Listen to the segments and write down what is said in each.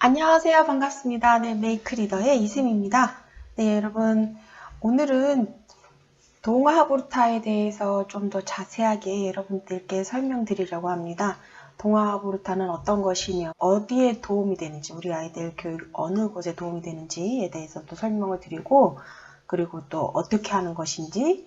안녕하세요. 반갑습니다. 네, 메이크 리더의 이쌤입니다. 네, 여러분. 오늘은 동화 하부르타에 대해서 좀 더 자세하게 여러분들께 설명드리려고 합니다. 동화 하부르타는 어떤 것이며 어디에 도움이 되는지, 우리 아이들 교육 어느 곳에 도움이 되는지에 대해서도 설명을 드리고, 그리고 또 어떻게 하는 것인지에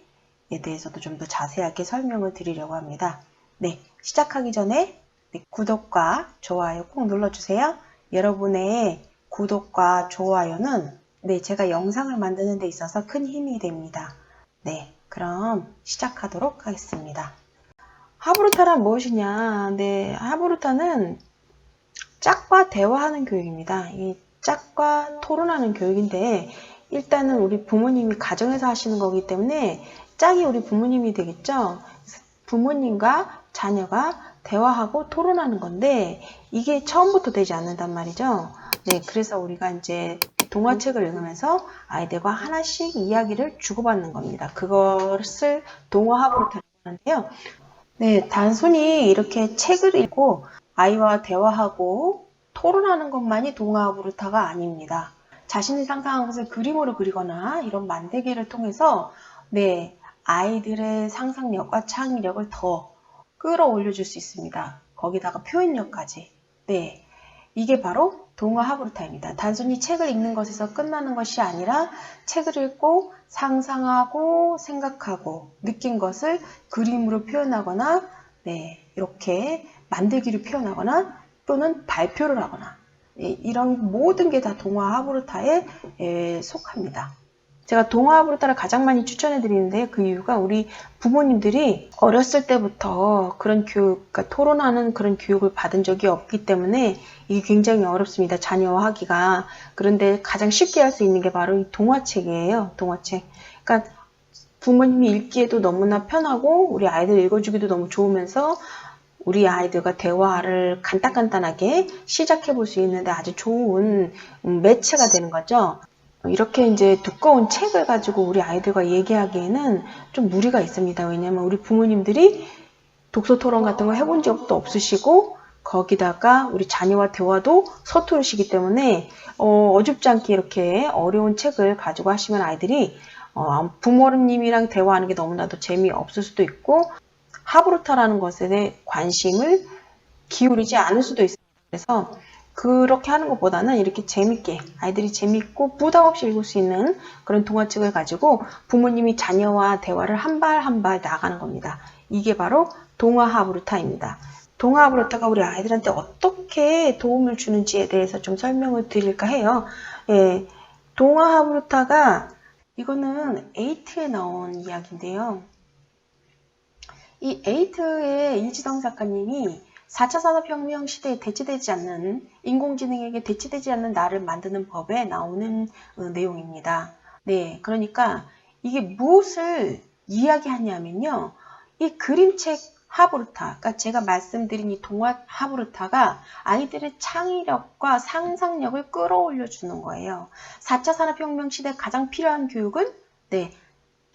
대해서도 좀 더 자세하게 설명을 드리려고 합니다. 네, 시작하기 전에 구독과 좋아요 꼭 눌러주세요. 여러분의 구독과 좋아요는 제가 영상을 만드는 데 있어서 큰 힘이 됩니다. 네, 그럼 시작하도록 하겠습니다. 하부르타란 무엇이냐? 네, 하부르타는 짝과 대화하는 교육입니다. 이 짝과 토론하는 교육인데 일단은 우리 부모님이 가정에서 하시는 거기 때문에 짝이 우리 부모님이 되겠죠. 부모님과 자녀가 대화하고 토론하는 건데 이게 처음부터 되지 않는단 말이죠. 네, 그래서 우리가 이제 동화책을 읽으면서 아이들과 하나씩 이야기를 주고받는 겁니다. 그것을 동화하부르타라고 하는데요. 네, 단순히 이렇게 책을 읽고 아이와 대화하고 토론하는 것만이 동화하부르타가 아닙니다. 자신이 상상한 것을 그림으로 그리거나 이런 만들기를 통해서 아이들의 상상력과 창의력을 더 끌어올려 줄 수 있습니다. 거기다가 표현력까지. 네, 이게 바로 동화 하부르타입니다. 단순히 책을 읽는 것에서 끝나는 것이 아니라 책을 읽고 상상하고 생각하고 느낀 것을 그림으로 표현하거나 이렇게 만들기로 표현하거나 또는 발표를 하거나 이런 모든 게 다 동화 하부르타에 속합니다. 제가 동화 하부르타를 가장 많이 추천해 드리는데요. 그 이유가 우리 부모님들이 어렸을 때부터 그런 교육, 그러니까 토론하는 그런 교육을 받은 적이 없기 때문에 이게 굉장히 어렵습니다. 자녀와 하기가. 그런데 가장 쉽게 할 수 있는 게 바로 이 동화책이에요. 동화책. 그러니까 부모님이 읽기에도 너무나 편하고 우리 아이들 읽어주기도 너무 좋으면서 우리 아이들과 대화를 간단하게 시작해 볼 수 있는데 아주 좋은 매체가 되는 거죠. 이렇게 이제 두꺼운 책을 가지고 우리 아이들과 얘기하기에는 좀 무리가 있습니다. 왜냐하면 우리 부모님들이 독서 토론 같은 거 해본 적도 없으시고 거기다가 우리 자녀와 대화도 서투르시기 때문에 어줍지 않게 이렇게 어려운 책을 가지고 하시면 아이들이 부모님이랑 대화하는 게 너무나도 재미없을 수도 있고 하부르타라는 것에 대해 관심을 기울이지 않을 수도 있습니다. 그래서 그렇게 하는 것보다는 이렇게 재밌게 아이들이 재밌고 부담 없이 읽을 수 있는 그런 동화책을 가지고 부모님이 자녀와 대화를 한 발 한 발 나가는 겁니다. 이게 바로 동화 하부르타입니다. 동화 하부르타가 우리 아이들한테 어떻게 도움을 주는지에 대해서 좀 설명을 드릴까 해요. 예, 동화 하부르타가 이거는 에이트에 나온 이야기인데요. 이 에이트의 이지성 작가님이 4차 산업혁명 시대에 대체되지 않는 인공지능에게 대체되지 않는 나를 만드는 법에 나오는 내용입니다. 네, 그러니까 이게 무엇을 이야기하냐면요. 이 그림책 하부르타, 그러니까 제가 말씀드린 이 동화 하부르타가 아이들의 창의력과 상상력을 끌어올려 주는 거예요. 4차 산업혁명 시대에 가장 필요한 교육은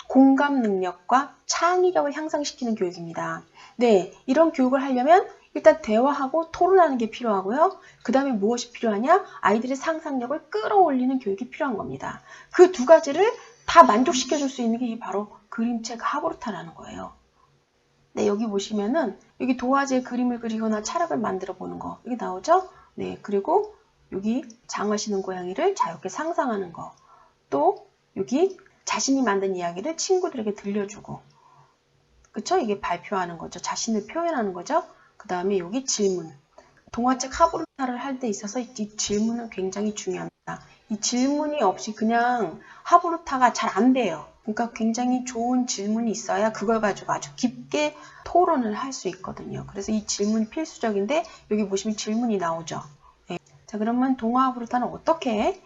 공감 능력과 창의력을 향상시키는 교육입니다. 네, 이런 교육을 하려면 일단 대화하고 토론하는 게 필요하고요. 그 다음에 무엇이 필요하냐? 아이들의 상상력을 끌어올리는 교육이 필요한 겁니다. 그 두 가지를 다 만족시켜줄 수 있는 게 바로 그림책 하부르타라는 거예요. 네, 여기 보시면은 여기 도화지에 그림을 그리거나 차락을 만들어 보는 거 여기 나오죠? 네, 그리고 여기 장화 신은 고양이를 자유롭게 상상하는 거. 또 여기 자신이 만든 이야기를 친구들에게 들려주고 그쵸? 이게 발표하는 거죠. 자신을 표현하는 거죠. 그 다음에 여기 질문. 동화책 하부르타를 할 때 있어서 이 질문은 굉장히 중요합니다. 이 질문이 없이 그냥 하부르타가 잘 안 돼요. 그러니까 굉장히 좋은 질문이 있어야 그걸 가지고 아주 깊게 토론을 할 수 있거든요. 그래서 이 질문이 필수적인데 여기 보시면 질문이 나오죠. 네. 자, 그러면 동화 하부르타는 어떻게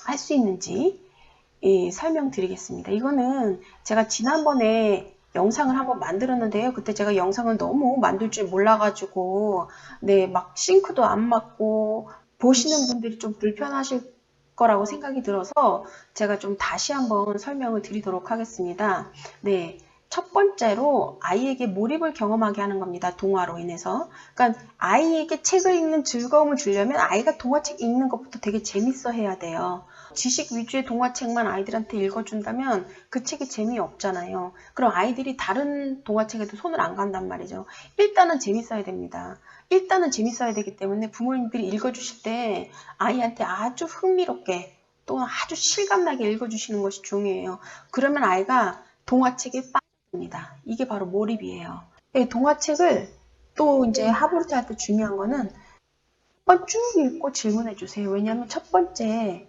할 수 있는지 설명드리겠습니다. 이거는 제가 지난번에 영상을 한번 만들었는데요. 그때 제가 영상을 너무 만들 줄 몰라가지고 막 싱크도 안 맞고 보시는 분들이 좀 불편하실 거라고 생각이 들어서 제가 좀 다시 한번 설명을 드리도록 하겠습니다. 네, 첫 번째로 아이에게 몰입을 경험하게 하는 겁니다. 동화로 인해서. 그러니까 아이에게 책을 읽는 즐거움을 주려면 아이가 동화책 읽는 것부터 되게 재밌어 해야 돼요. 지식 위주의 동화책만 아이들한테 읽어준다면 그 책이 재미없잖아요. 그럼 아이들이 다른 동화책에도 손을 안 간단 말이죠. 일단은 재밌어야 됩니다. 일단은 재밌어야 되기 때문에 부모님들이 읽어주실 때 아이한테 아주 흥미롭게 또 아주 실감나게 읽어주시는 것이 중요해요. 그러면 아이가 동화책에 빠집니다. 이게 바로 몰입이에요. 동화책을 또 이제 하부르트 할 때 중요한 거는 한번 쭉 읽고 질문해 주세요. 왜냐하면 첫 번째와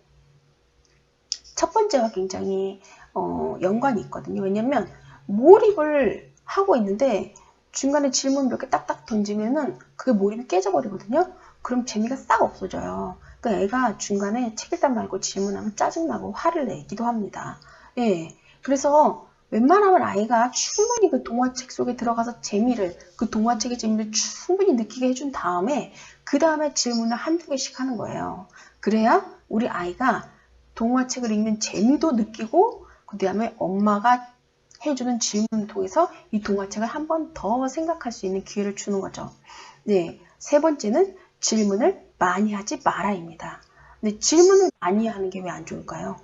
굉장히 연관이 있거든요. 왜냐하면 몰입을 하고 있는데 중간에 질문 몇 개 딱딱 던지면은 그게 몰입이 깨져버리거든요. 그럼 재미가 싹 없어져요. 그러니까 애가 중간에 책 읽다 말고 질문하면 짜증나고 화를 내기도 합니다. 예. 그래서 웬만하면 아이가 충분히 그 동화책 속에 들어가서 그 동화책의 재미를 충분히 느끼게 해준 다음에 그 다음에 질문을 한두 개씩 하는 거예요. 그래야 우리 아이가 동화책을 읽는 재미도 느끼고 그 다음에 엄마가 해주는 질문을 통해서 이 동화책을 한 번 더 생각할 수 있는 기회를 주는 거죠. 네, 세 번째는 질문을 많이 하지 마라입니다. 근데 질문을 많이 하는 게 왜 안 좋을까요?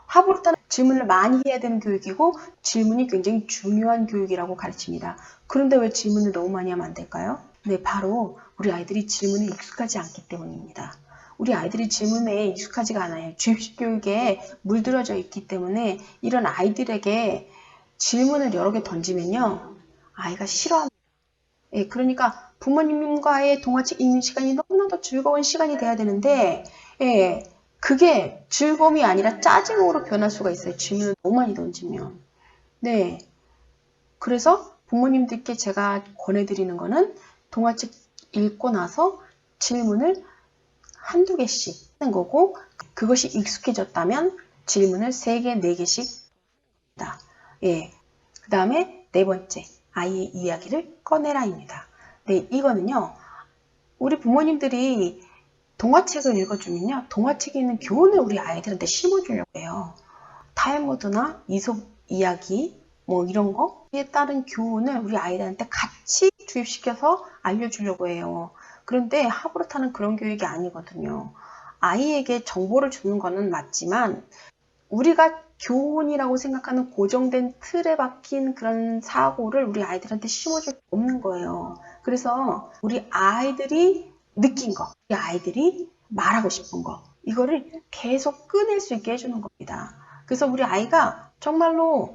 하부르트는 질문을 많이 해야 되는 교육이고 질문이 굉장히 중요한 교육이라고 가르칩니다. 그런데 왜 질문을 너무 많이 하면 안 될까요? 네, 바로 우리 아이들이 질문에 익숙하지 않기 때문입니다. 우리 아이들이 질문에 익숙하지가 않아요. 주입식 교육에 물들어져 있기 때문에 이런 아이들에게 질문을 여러 개 던지면요. 아이가 싫어합니다. 예, 그러니까 부모님과의 동화책 읽는 시간이 너무나도 즐거운 시간이 돼야 되는데 예, 그게 즐거움이 아니라 짜증으로 변할 수가 있어요. 질문을 너무 많이 던지면. 네. 그래서 부모님들께 제가 권해드리는 거는 동화책 읽고 나서 질문을 한두 개씩 하는 거고 그것이 익숙해졌다면 질문을 3개, 4개씩 합니다. 예. 그 다음에 네 번째, 아이의 이야기를 꺼내라입니다. 네, 이거는요. 우리 부모님들이 동화책을 읽어주면요. 동화책에 있는 교훈을 우리 아이들한테 심어주려고 해요. 탈무드나 이솝 이야기 뭐 이런 거에 따른 교훈을 우리 아이들한테 같이 주입시켜서 알려주려고 해요. 그런데 하부르트는 그런 교육이 아니거든요. 아이에게 정보를 주는 거는 맞지만 우리가 교훈이라고 생각하는 고정된 틀에 박힌 그런 사고를 우리 아이들한테 심어줄 수 없는 거예요. 그래서 우리 아이들이 느낀 거, 우리 아이들이 말하고 싶은 거, 이거를 계속 꺼낼 수 있게 해주는 겁니다. 그래서 우리 아이가 정말로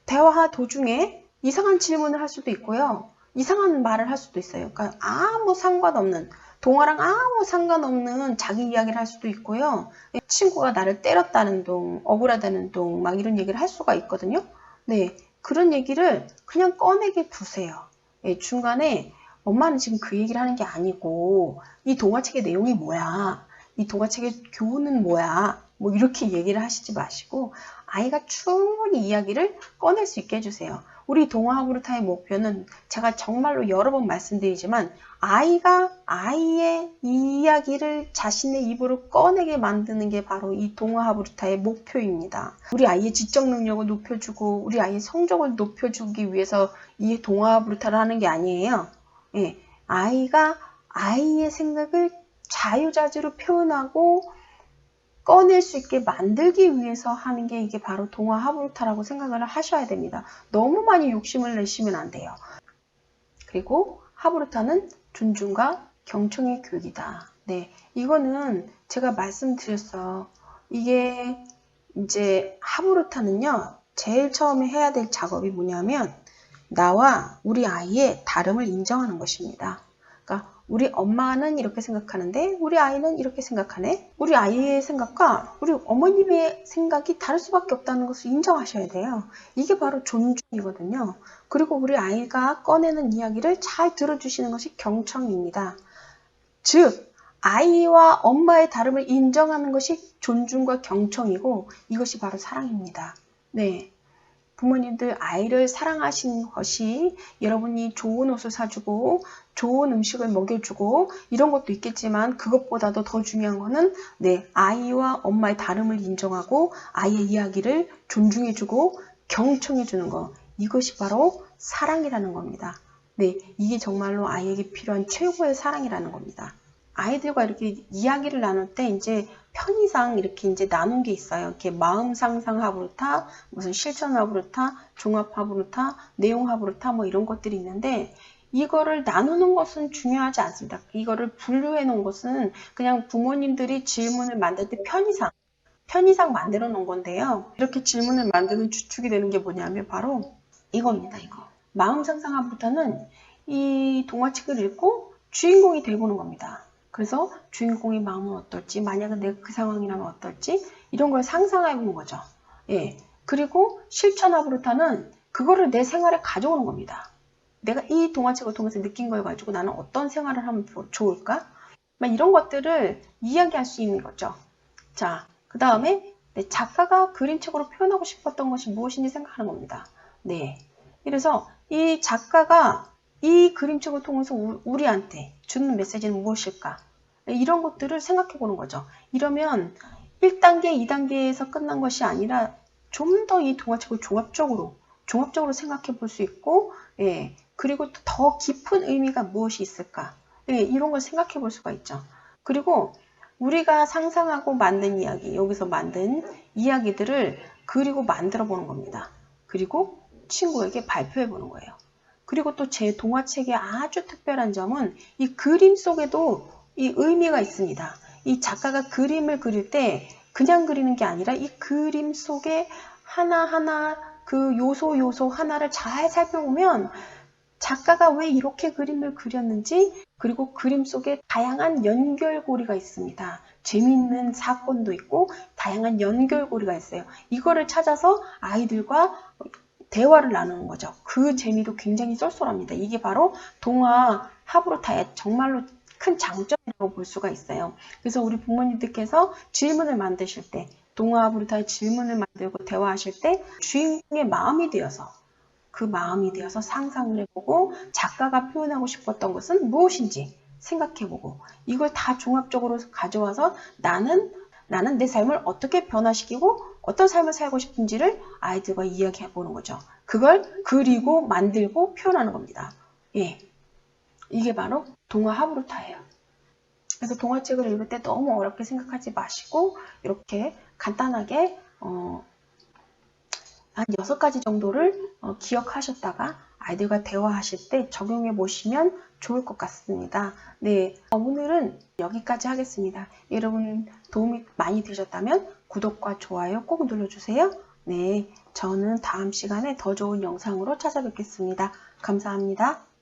대화 도중에 이상한 질문을 할 수도 있고요. 이상한 말을 할 수도 있어요. 그러니까 아무 상관없는, 동화랑 아무 상관없는 자기 이야기를 할 수도 있고요. 친구가 나를 때렸다는 둥, 억울하다는 둥, 막 이런 얘기를 할 수가 있거든요. 네, 그런 얘기를 그냥 꺼내게 두세요. 네, 중간에 엄마는 지금 그 얘기를 하는 게 아니고 이 동화책의 내용이 뭐야? 이 동화책의 교훈은 뭐야? 뭐 이렇게 얘기를 하시지 마시고 아이가 충분히 이야기를 꺼낼 수 있게 해주세요. 우리 동화하부르타의 목표는 제가 정말로 여러 번 말씀드리지만 아이가 아이의 이야기를 자신의 입으로 꺼내게 만드는 게 바로 이 동화하부르타의 목표입니다. 우리 아이의 지적 능력을 높여주고 우리 아이의 성적을 높여주기 위해서 이 동화하부르타를 하는 게 아니에요. 예, 아이가 아이의 생각을 자유자재로 표현하고 꺼낼 수 있게 만들기 위해서 하는 게 이게 바로 동화하부르타라고 생각을 하셔야 됩니다. 너무 많이 욕심을 내시면 안 돼요. 그리고 하부르타는 존중과 경청의 교육이다. 네, 이거는 제가 말씀드렸어요. 이게 이제 하부르타는요. 제일 처음에 해야 될 작업이 뭐냐면 나와 우리 아이의 다름을 인정하는 것입니다. 그러니까 우리 엄마는 이렇게 생각하는데 우리 아이는 이렇게 생각하네. 우리 아이의 생각과 우리 어머님의 생각이 다를 수밖에 없다는 것을 인정하셔야 돼요. 이게 바로 존중이거든요. 그리고 우리 아이가 꺼내는 이야기를 잘 들어주시는 것이 경청입니다. 즉 아이와 엄마의 다름을 인정하는 것이 존중과 경청이고 이것이 바로 사랑입니다. 네. 부모님들 아이를 사랑하시는 것이 여러분이 좋은 옷을 사주고 좋은 음식을 먹여주고 이런 것도 있겠지만 그것보다도 더 중요한 거는 아이와 엄마의 다름을 인정하고 아이의 이야기를 존중해주고 경청해주는 거. 이것이 바로 사랑이라는 겁니다. 네, 이게 정말로 아이에게 필요한 최고의 사랑이라는 겁니다. 아이들과 이렇게 이야기를 나눌 때 이제 편의상 이렇게 이제 나눈 게 있어요. 이렇게 마음 상상 하브루타, 무슨 실천 하브루타, 종합 하브루타, 내용 하브루타 뭐 이런 것들이 있는데 이거를 나누는 것은 중요하지 않습니다. 이거를 분류해 놓은 것은 그냥 부모님들이 질문을 만들 때 편의상 만들어 놓은 건데요. 이렇게 질문을 만드는 주축이 되는 게 뭐냐면 바로 이겁니다. 이거. 마음 상상 하브루타는 이 동화책을 읽고 주인공이 돼보는 겁니다. 그래서 주인공의 마음은 어떨지, 만약에 내가 그 상황이라면 어떨지 이런 걸 상상해보는 거죠. 예. 그리고 실천 하브루타는 그거를 내 생활에 가져오는 겁니다. 내가 이 동화책을 통해서 느낀 걸 가지고 나는 어떤 생활을 하면 좋을까? 막 이런 것들을 이야기할 수 있는 거죠. 자, 그 다음에 작가가 그림책으로 표현하고 싶었던 것이 무엇인지 생각하는 겁니다. 네. 그래서 이 작가가 이 그림책을 통해서 우리한테 주는 메시지는 무엇일까? 이런 것들을 생각해 보는 거죠. 이러면 1단계, 2단계에서 끝난 것이 아니라 좀 더 이 동화책을 종합적으로 생각해 볼 수 있고, 예, 그리고 더 깊은 의미가 무엇이 있을까? 예, 이런 걸 생각해 볼 수가 있죠. 그리고 우리가 상상하고 만든 이야기, 여기서 만든 이야기들을 그리고 만들어 보는 겁니다. 그리고 친구에게 발표해 보는 거예요. 그리고 또 제 동화책의 아주 특별한 점은 이 그림 속에도 이 의미가 있습니다. 이 작가가 그림을 그릴 때 그냥 그리는 게 아니라 이 그림 속에 하나하나 그 요소 하나를 잘 살펴보면 작가가 왜 이렇게 그림을 그렸는지, 그리고 그림 속에 다양한 연결고리가 있습니다. 재미있는 사건도 있고 다양한 연결고리가 있어요. 이거를 찾아서 아이들과 대화를 나누는 거죠. 그 재미도 굉장히 쏠쏠합니다. 이게 바로 동화 하브루타의 정말로 큰 장점이라고 볼 수가 있어요. 그래서 우리 부모님들께서 질문을 만드실 때, 동화 하브루타의 질문을 만들고 대화하실 때 주인공의 마음이 되어서 그 마음이 되어서 상상을 해보고 작가가 표현하고 싶었던 것은 무엇인지 생각해보고 이걸 다 종합적으로 가져와서 나는 내 삶을 어떻게 변화시키고 어떤 삶을 살고 싶은지를 아이들과 이야기해보는 거죠. 그걸 그리고 만들고 표현하는 겁니다. 예, 이게 바로 동화 하브루타예요. 그래서 동화책을 읽을 때 너무 어렵게 생각하지 마시고 이렇게 간단하게 한 6가지 정도를 기억하셨다가 아이들과 대화하실 때 적용해 보시면 좋을 것 같습니다. 네, 오늘은 여기까지 하겠습니다. 여러분 도움이 많이 되셨다면 구독과 좋아요 꼭 눌러주세요. 네, 저는 다음 시간에 더 좋은 영상으로 찾아뵙겠습니다. 감사합니다.